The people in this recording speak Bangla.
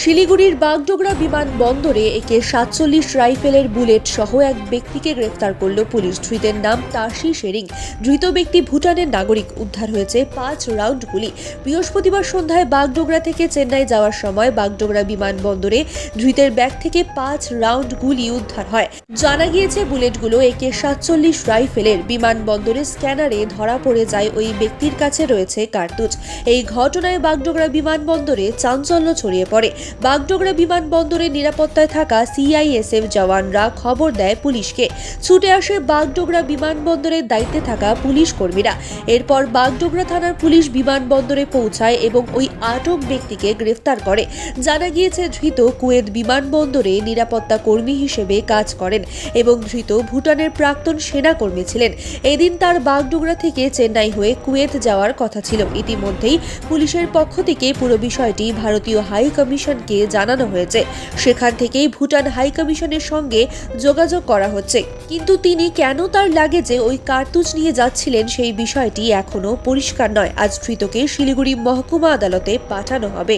শিলিগুড়ির বাগডোগরা বিমানবন্দরে AK-47 রাইফেলের বুলেট সহ এক ব্যক্তিকে গ্রেফতার করল পুলিশ। ধৃতের নাম তাশি শেরিং। ধৃত ব্যক্তি ভুটানের নাগরিক। উদ্ধার হয়েছে 5 রাউন্ড গুলি। বৃহস্পতিবার সন্ধ্যায় বাগডোগরা থেকে চেন্নাই যাওয়ার সময় বাগডোগরা বিমানবন্দরে ধৃতের ব্যাগ থেকে 5 রাউন্ড গুলি উদ্ধার হয়। জানা গিয়েছে বুলেটগুলো AK-47 রাইফেলের। বিমানবন্দরের স্ক্যানারে ধরা পড়ে যায় ওই ব্যক্তির কাছে রয়েছে কার্তুজ। এই ঘটনায় বাগডোগরা বিমানবন্দরে চাঞ্চল্য ছড়িয়ে পড়ে। বাগডোগরা বিমানবন্দরের নিরাপত্তায় থাকা CISF জওয়ানরা খবর দেয় পুলিশকে। ছুটে আসে বাগডোগরা বিমানবন্দরের দায়িত্বে থাকা পুলিশ কর্মীরা। এরপর বাগডোগরা থানার পুলিশ বিমানবন্দরে পৌঁছায় এবং ওই আটক ব্যক্তিকে গ্রেফতার করে। জানা গিয়েছে ধৃত কুয়েত বিমানবন্দরে নিরাপত্তা কর্মী হিসেবে কাজ করেন এবং ধৃত ভুটানের প্রাক্তন সেনাকর্মী ছিলেন। এদিন তার বাগডোগরা থেকে চেন্নাই হয়ে কুয়েত যাওয়ার কথা ছিল। ইতিমধ্যেই পুলিশের পক্ষ থেকে পুরো বিষয়টি ভারতীয় হাই কমিশনকে জানানো হয়েছে। সেখান থেকেই ভুটান হাই কমিশনের সঙ্গে যোগাযোগ করা হচ্ছে, কিন্তু তিনি কেন তার লাগেজে ওই কার্তুজ নিয়ে যাচ্ছিলেন সেই বিষয়টি এখনো পরিষ্কার নয়। আজ ধৃতকে শিলিগুড়ি মহকুমা আদালতে পাঠানো হবে।